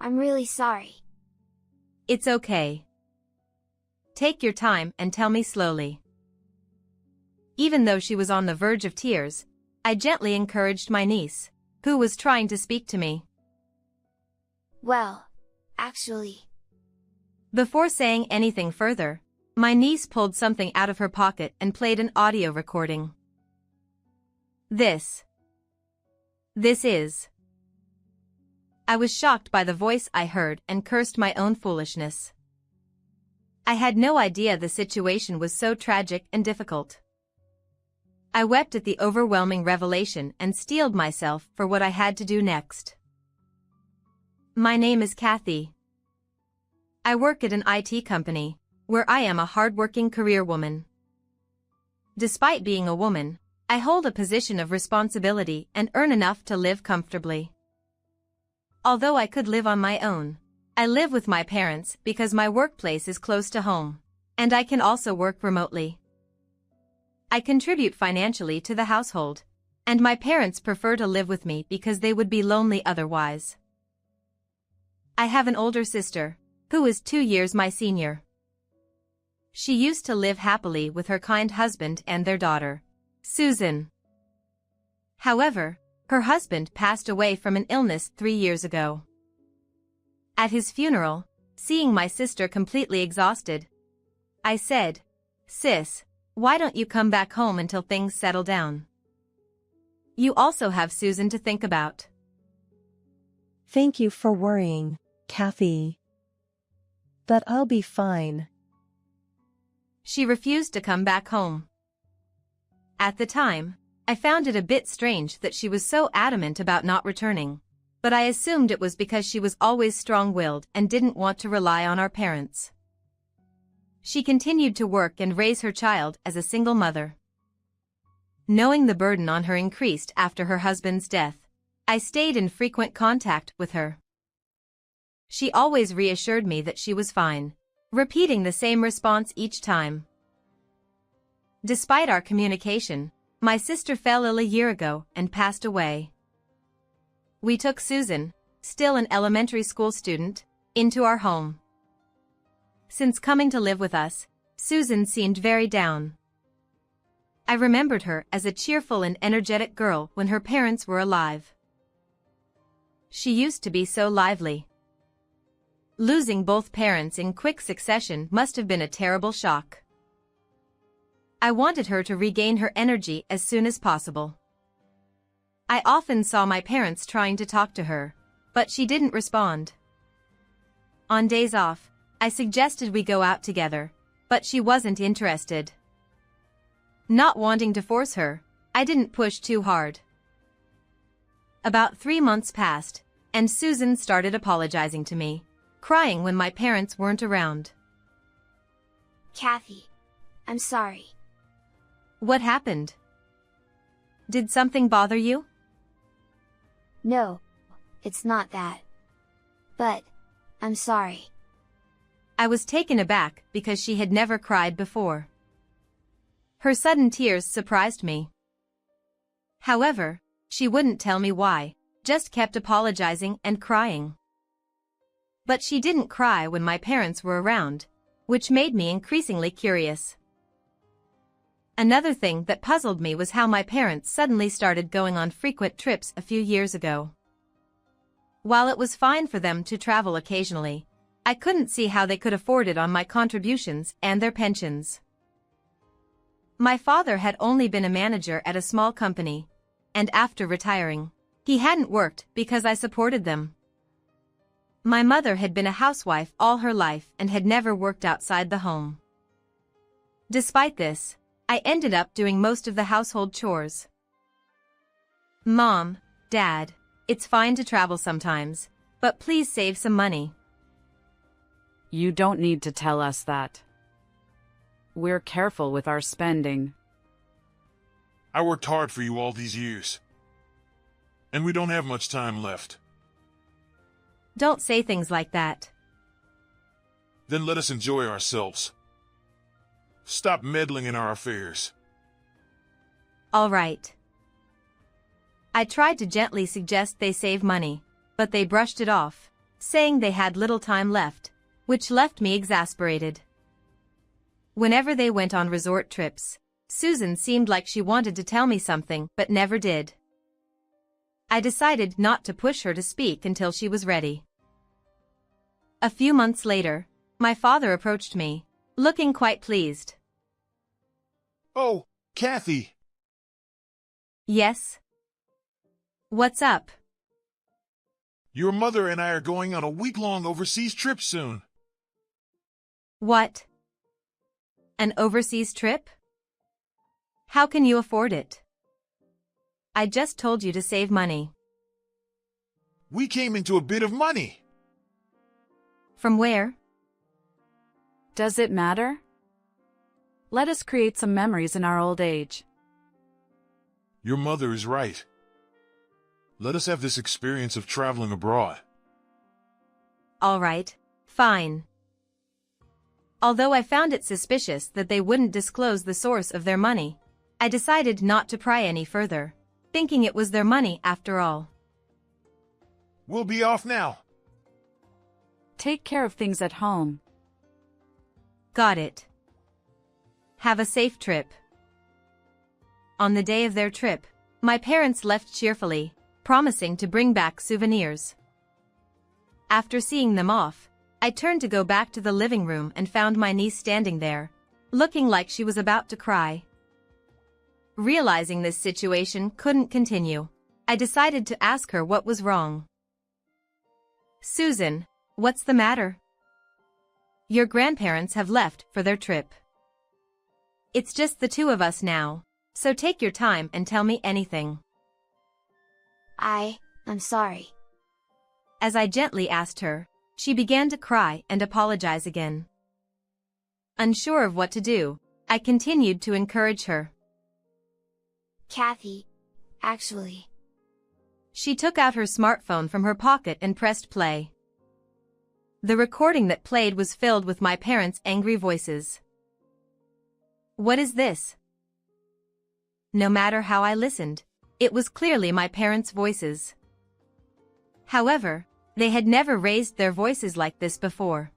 I'm really sorry. It's okay. Take your time and tell me slowly. Even though she was on the verge of tears, I gently encouraged my niece, who was trying to speak to me. Well, actually. Before saying anything further, my niece pulled something out of her pocket and played an audio recording. This is. I was shocked by the voice I heard and cursed my own foolishness. I had no idea the situation was so tragic and difficult. I wept at the overwhelming revelation and steeled myself for what I had to do next. My name is Kathy. I work at an IT company, where I am a hardworking career woman. Despite being a woman, I hold a position of responsibility and earn enough to live comfortably. Although I could live on my own, I live with my parents because my workplace is close to home, and I can also work remotely. I contribute financially to the household, and my parents prefer to live with me because they would be lonely otherwise. I have an older sister, who is 2 years my senior. She used to live happily with her kind husband and their daughter, Susan. However, her husband passed away from an illness 3 years ago. At his funeral, seeing my sister completely exhausted, I said, "Sis, why don't you come back home until things settle down? You also have Susan to think about." Thank you for worrying, Kathy. But I'll be fine. She refused to come back home. At the time, I found it a bit strange that she was so adamant about not returning, but I assumed it was because she was always strong-willed and didn't want to rely on our parents. She continued to work and raise her child as a single mother. Knowing the burden on her increased after her husband's death, I stayed in frequent contact with her. She always reassured me that she was fine, repeating the same response each time. Despite our communication, my sister fell ill a year ago and passed away. We took Susan, still an elementary school student, into our home. Since coming to live with us, Susan seemed very down. I remembered her as a cheerful and energetic girl when her parents were alive. She used to be so lively. Losing both parents in quick succession must have been a terrible shock. I wanted her to regain her energy as soon as possible. I often saw my parents trying to talk to her, but she didn't respond. On days off, I suggested we go out together, but she wasn't interested. Not wanting to force her, I didn't push too hard. About 3 months passed, and Susan started apologizing to me, crying when my parents weren't around. Kathy, I'm sorry. What happened? Did something bother you? No, it's not that. But, I'm sorry. I was taken aback because she had never cried before. Her sudden tears surprised me. However, she wouldn't tell me why, just kept apologizing and crying. But she didn't cry when my parents were around, which made me increasingly curious. Another thing that puzzled me was how my parents suddenly started going on frequent trips a few years ago. While it was fine for them to travel occasionally, I couldn't see how they could afford it on my contributions and their pensions. My father had only been a manager at a small company, and after retiring, he hadn't worked because I supported them. My mother had been a housewife all her life and had never worked outside the home. Despite this, I ended up doing most of the household chores. Mom, Dad, it's fine to travel sometimes, but please save some money. You don't need to tell us that. We're careful with our spending. I worked hard for you all these years. And we don't have much time left. Don't say things like that. Then let us enjoy ourselves. Stop meddling in our affairs. All right. I tried to gently suggest they save money, but they brushed it off, saying they had little time left, which left me exasperated. Whenever they went on resort trips, Susan seemed like she wanted to tell me something but never did. I decided not to push her to speak until she was ready. A few months later, my father approached me, looking quite pleased. Oh, Kathy. Yes? What's up? Your mother and I are going on a week-long overseas trip soon. What? An overseas trip? How can you afford it? I just told you to save money. We came into a bit of money. From where? Does it matter? Let us create some memories in our old age. Your mother is right. Let us have this experience of traveling abroad. All right, fine. Although I found it suspicious that they wouldn't disclose the source of their money, I decided not to pry any further, thinking it was their money after all. We'll be off now. Take care of things at home. Got it. Have a safe trip. On the day of their trip, my parents left cheerfully, promising to bring back souvenirs. After seeing them off, I turned to go back to the living room and found my niece standing there, looking like she was about to cry. Realizing this situation couldn't continue, I decided to ask her what was wrong. Susan, what's the matter? Your grandparents have left for their trip. It's just the two of us now, so take your time and tell me anything. I'm sorry. As I gently asked her, she began to cry and apologize again. Unsure of what to do, I continued to encourage her. Kathy, actually. She took out her smartphone from her pocket and pressed play. The recording that played was filled with my parents' angry voices. What is this? No matter how I listened, it was clearly my parents' voices. However, they had never raised their voices like this before.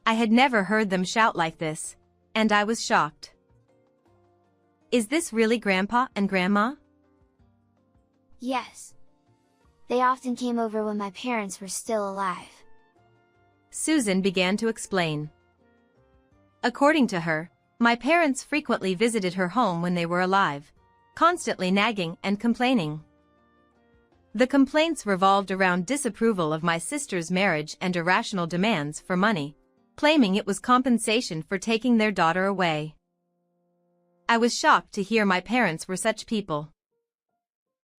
I had never heard them shout like this, and I was shocked. Is this really Grandpa and Grandma? Yes. They often came over when my parents were still alive. Susan began to explain. According to her, my parents frequently visited her home when they were alive, constantly nagging and complaining. The complaints revolved around disapproval of my sister's marriage and irrational demands for money, claiming it was compensation for taking their daughter away. I was shocked to hear my parents were such people.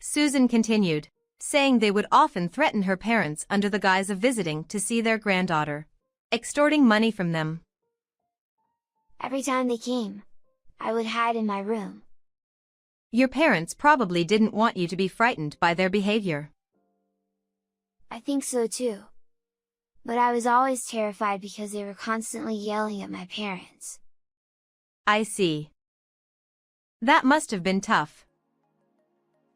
Susan continued, saying they would often threaten her parents under the guise of visiting to see their granddaughter, extorting money from them. Every time they came, I would hide in my room. Your parents probably didn't want you to be frightened by their behavior. I think so too. But I was always terrified because they were constantly yelling at my parents. I see. That must have been tough.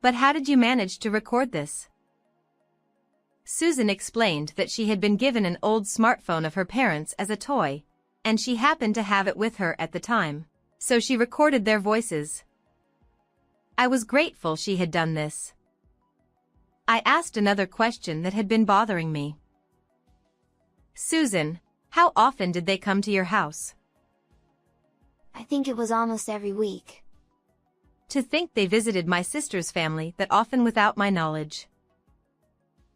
But how did you manage to record this? Susan explained that she had been given an old smartphone of her parents as a toy, and she happened to have it with her at the time, so she recorded their voices. I was grateful she had done this. I asked another question that had been bothering me. Susan, how often did they come to your house? I think it was almost every week. To think they visited my sister's family that often without my knowledge.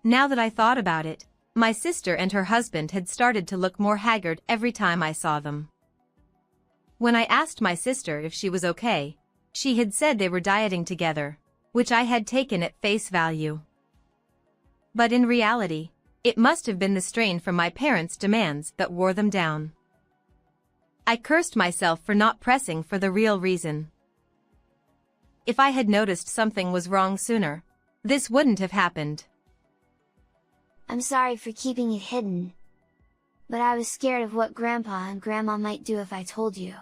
Now that I thought about it, my sister and her husband had started to look more haggard every time I saw them. When I asked my sister if she was okay, she had said they were dieting together, which I had taken at face value. But in reality, it must have been the strain from my parents' demands that wore them down. I cursed myself for not pressing for the real reason. If I had noticed something was wrong sooner, this wouldn't have happened. I'm sorry for keeping it hidden. But I was scared of what Grandpa and Grandma might do if I told you.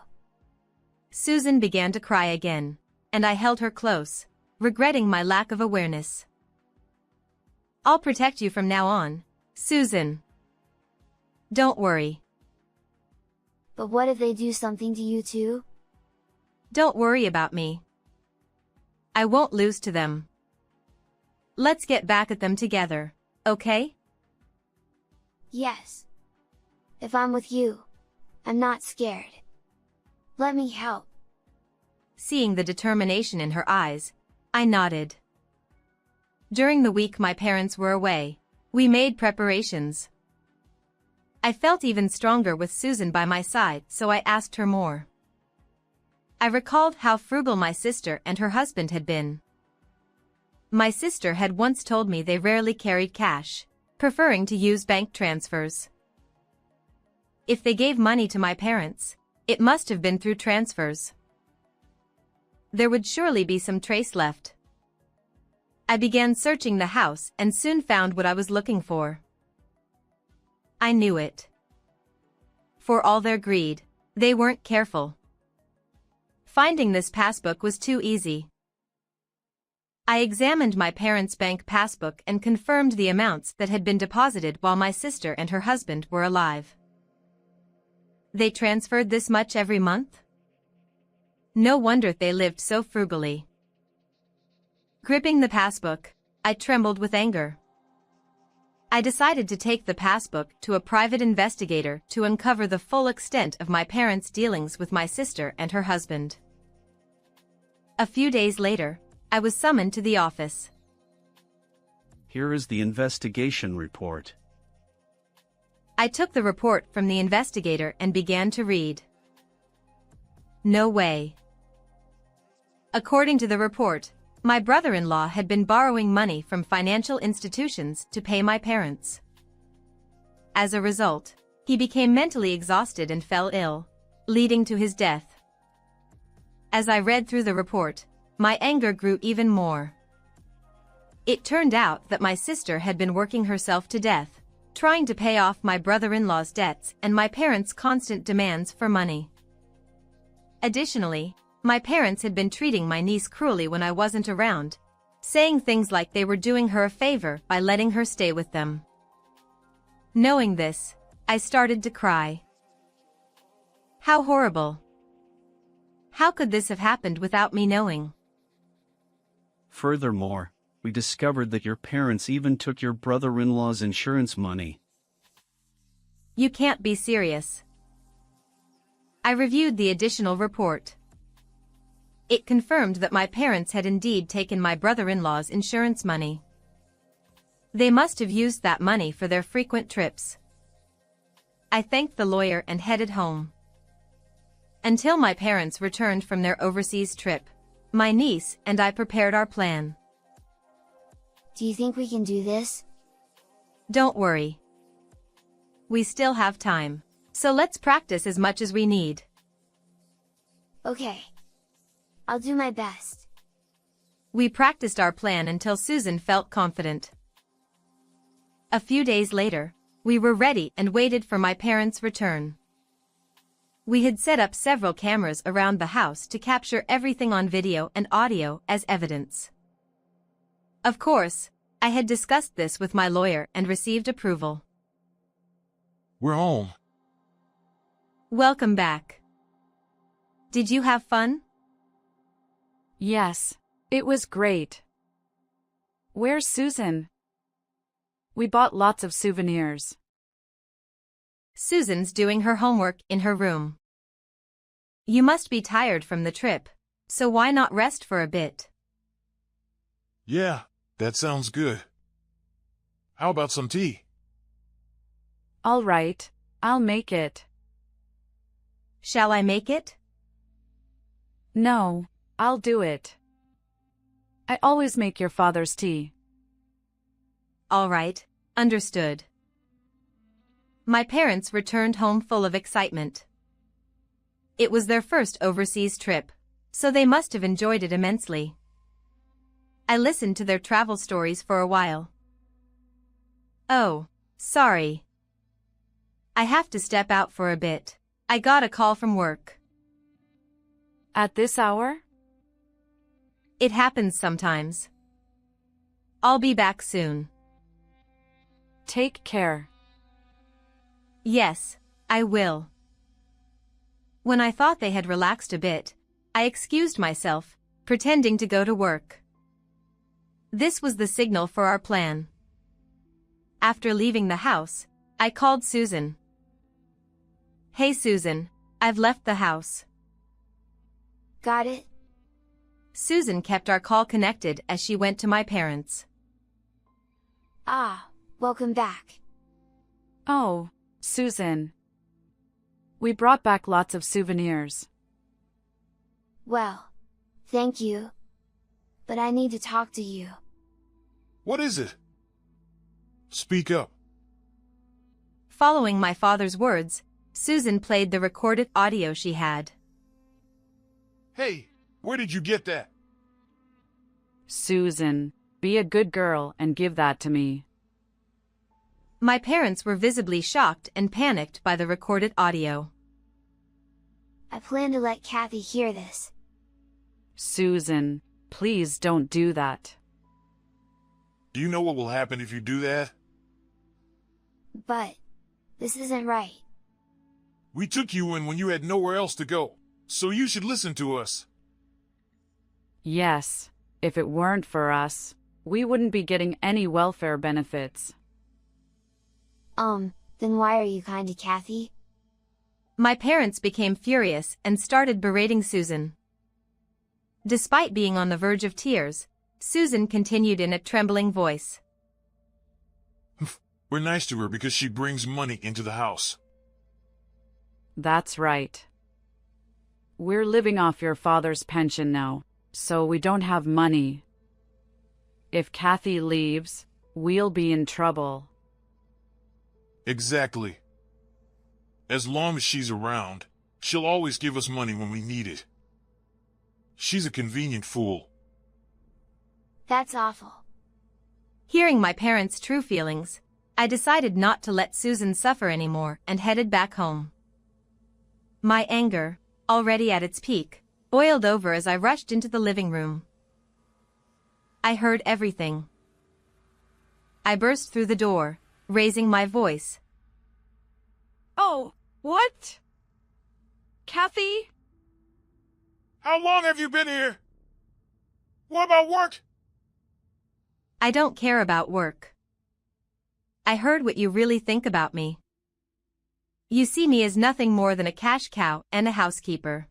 Susan began to cry again, and I held her close, regretting my lack of awareness. I'll protect you from now on, Susan. Don't worry. But what if they do something to you too? Don't worry about me. I won't lose to them. Let's get back at them together, okay? Yes. If I'm with you, I'm not scared. Let me help. Seeing the determination in her eyes, I nodded. During the week my parents were away, we made preparations. I felt even stronger with Susan by my side, so I asked her more. I recalled how frugal my sister and her husband had been. My sister had once told me they rarely carried cash, preferring to use bank transfers. If they gave money to my parents, it must have been through transfers. There would surely be some trace left. I began searching the house and soon found what I was looking for. I knew it. For all their greed, they weren't careful. Finding this passbook was too easy. I examined my parents' bank passbook and confirmed the amounts that had been deposited while my sister and her husband were alive. They transferred this much every month? No wonder they lived so frugally. Gripping the passbook, I trembled with anger. I decided to take the passbook to a private investigator to uncover the full extent of my parents' dealings with my sister and her husband. A few days later, I was summoned to the office. Here is the investigation report. I took the report from the investigator and began to read. No way. According to the report, my brother-in-law had been borrowing money from financial institutions to pay my parents. As a result, he became mentally exhausted and fell ill, leading to his death. As I read through the report, my anger grew even more. It turned out that my sister had been working herself to death, trying to pay off my brother-in-law's debts and my parents' constant demands for money. Additionally, my parents had been treating my niece cruelly when I wasn't around, saying things like they were doing her a favor by letting her stay with them. Knowing this, I started to cry. How horrible. How could this have happened without me knowing? Furthermore, we discovered that your parents even took your brother-in-law's insurance money. You can't be serious. I reviewed the additional report. It confirmed that my parents had indeed taken my brother-in-law's insurance money. They must have used that money for their frequent trips. I thanked the lawyer and headed home. Until my parents returned from their overseas trip, my niece and I prepared our plan. Do you think we can do this? Don't worry. We still have time, so let's practice as much as we need. Okay. I'll do my best. We practiced our plan until Susan felt confident. A few days later, we were ready and waited for my parents' return. We had set up several cameras around the house to capture everything on video and audio as evidence. Of course, I had discussed this with my lawyer and received approval. We're home. Welcome back. Did you have fun? Yes, it was great. Where's Susan? We bought lots of souvenirs. Susan's doing her homework in her room. You must be tired from the trip, so why not rest for a bit? Yeah, that sounds good. How about some tea? All right, I'll make it. Shall I make it? No, I'll do it. I always make your father's tea. All right, understood. My parents returned home full of excitement. It was their first overseas trip, so they must have enjoyed it immensely. I listened to their travel stories for a while. Oh, sorry. I have to step out for a bit. I got a call from work. At this hour? It happens sometimes. I'll be back soon. Take care. Yes, I will. When I thought they had relaxed a bit, I excused myself, pretending to go to work. This was the signal for our plan. After leaving the house, I called Susan. Hey Susan, I've left the house. Got it? Susan kept our call connected as she went to my parents. Ah, welcome back. Oh, Susan. We brought back lots of souvenirs. Well, thank you. But I need to talk to you. What is it? Speak up. Following my father's words, Susan played the recorded audio she had. Hey, where did you get that? Susan, be a good girl and give that to me. My parents were visibly shocked and panicked by the recorded audio. I plan to let Kathy hear this. Susan, please don't do that. Do you know what will happen if you do that? But, this isn't right. We took you in when you had nowhere else to go, so you should listen to us. Yes, if it weren't for us, we wouldn't be getting any welfare benefits. Then why are you kind to Kathy? My parents became furious and started berating Susan. Despite being on the verge of tears, Susan continued in a trembling voice. We're nice to her because she brings money into the house. That's right. We're living off your father's pension now, so we don't have money. If Kathy leaves, we'll be in trouble. Exactly. As long as she's around, she'll always give us money when we need it. She's a convenient fool. That's awful. Hearing my parents' true feelings, I decided not to let Susan suffer anymore and headed back home. My anger, already at its peak, boiled over as I rushed into the living room. I heard everything. I burst through the door, raising my voice. Oh, what? Kathy? How long have you been here? What about work? I don't care about work. I heard what you really think about me. You see me as nothing more than a cash cow and a housekeeper.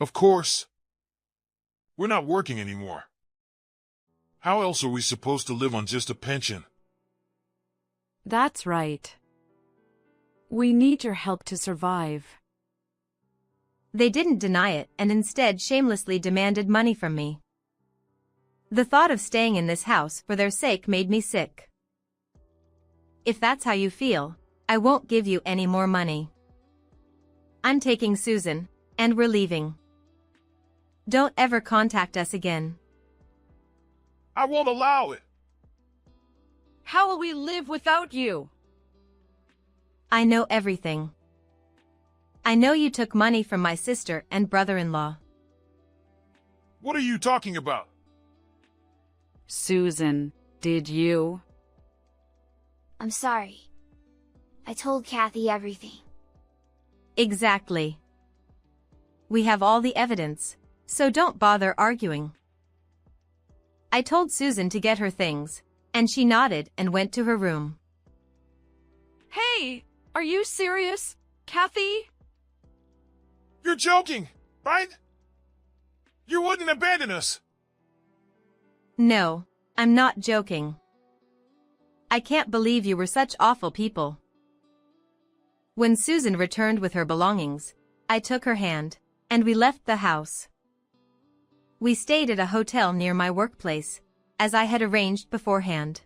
Of course. We're not working anymore. How else are we supposed to live on just a pension? That's right. We need your help to survive. They didn't deny it and instead shamelessly demanded money from me. The thought of staying in this house for their sake made me sick. If that's how you feel, I won't give you any more money. I'm taking Susan, and we're leaving. Don't ever contact us again. I won't allow it. How will we live without you? I know everything. I know you took money from my sister and brother-in-law. What are you talking about? Susan, did you? I'm sorry. I told Kathy everything. Exactly. We have all the evidence, so don't bother arguing. I told Susan to get her things, and she nodded and went to her room. Hey, are you serious, Kathy? You're joking, right? You wouldn't abandon us. No, I'm not joking. I can't believe you were such awful people. When Susan returned with her belongings, I took her hand, and we left the house. We stayed at a hotel near my workplace, as I had arranged beforehand.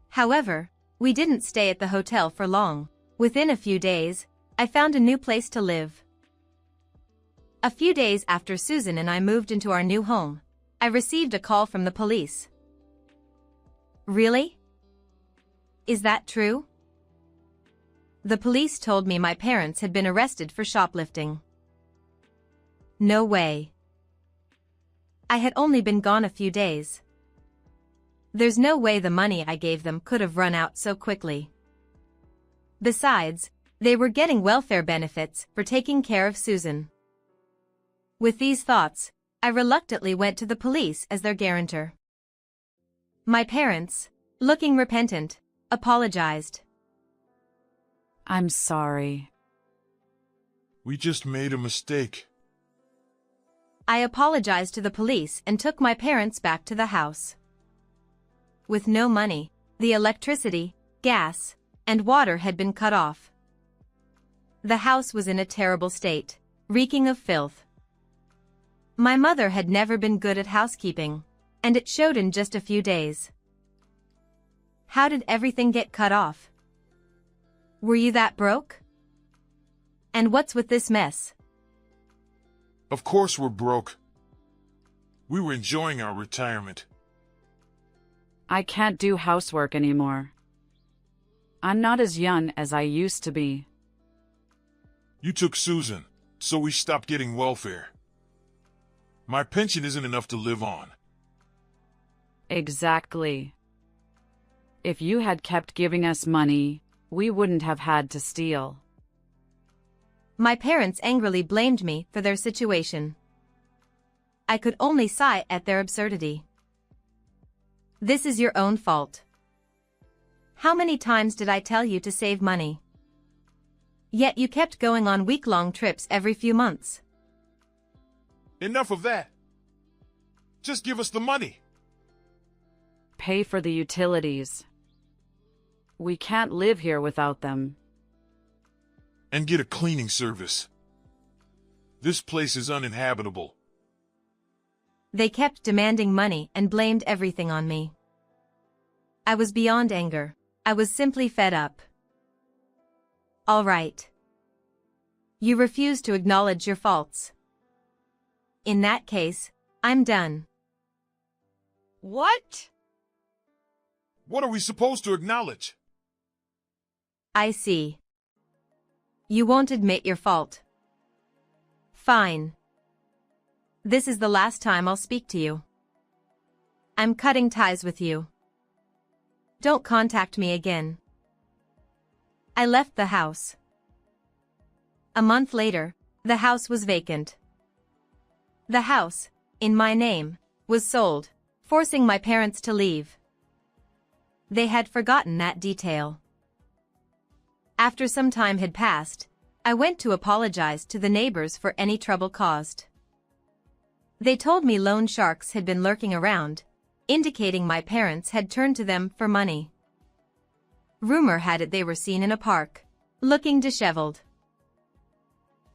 However, we didn't stay at the hotel for long. Within a few days, I found a new place to live. A few days after Susan and I moved into our new home, I received a call from the police. Really? Is that true? The police told me my parents had been arrested for shoplifting. No way. I had only been gone a few days. There's no way the money I gave them could have run out so quickly. Besides, they were getting welfare benefits for taking care of Susan. With these thoughts, I reluctantly went to the police as their guarantor. My parents, looking repentant, apologized. I'm sorry. We just made a mistake. I apologized to the police and took my parents back to the house. With no money, the electricity, gas, and water had been cut off. The house was in a terrible state, reeking of filth. My mother had never been good at housekeeping, and it showed in just a few days. How did everything get cut off? Were you that broke? And what's with this mess? Of course we're broke. We were enjoying our retirement. I can't do housework anymore. I'm not as young as I used to be. You took Susan, so we stopped getting welfare. My pension isn't enough to live on. Exactly. If you had kept giving us money, we wouldn't have had to steal. My parents angrily blamed me for their situation. I could only sigh at their absurdity. This is your own fault. How many times did I tell you to save money? Yet you kept going on week-long trips every few months. Enough of that. Just give us the money. Pay for the utilities. We can't live here without them. And get a cleaning service. This place is uninhabitable. They kept demanding money and blamed everything on me. I was beyond anger. I was simply fed up. All right. You refuse to acknowledge your faults. In that case, I'm done. What? What are we supposed to acknowledge? I see. You won't admit your fault. Fine. This is the last time I'll speak to you. I'm cutting ties with you. Don't contact me again. I left the house. A month later, the house was vacant. The house, in my name, was sold, forcing my parents to leave. They had forgotten that detail. After some time had passed, I went to apologize to the neighbors for any trouble caused. They told me loan sharks had been lurking around, indicating my parents had turned to them for money. Rumor had it they were seen in a park, looking disheveled.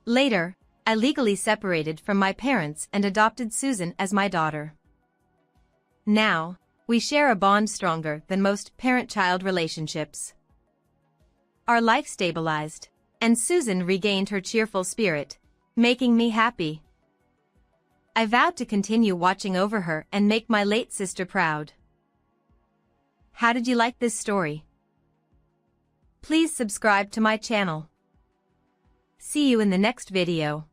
Later, I legally separated from my parents and adopted Susan as my daughter. Now, we share a bond stronger than most parent-child relationships. Our life stabilized, and Susan regained her cheerful spirit, making me happy. I vowed to continue watching over her and make my late sister proud. How did you like this story? Please subscribe to my channel. See you in the next video.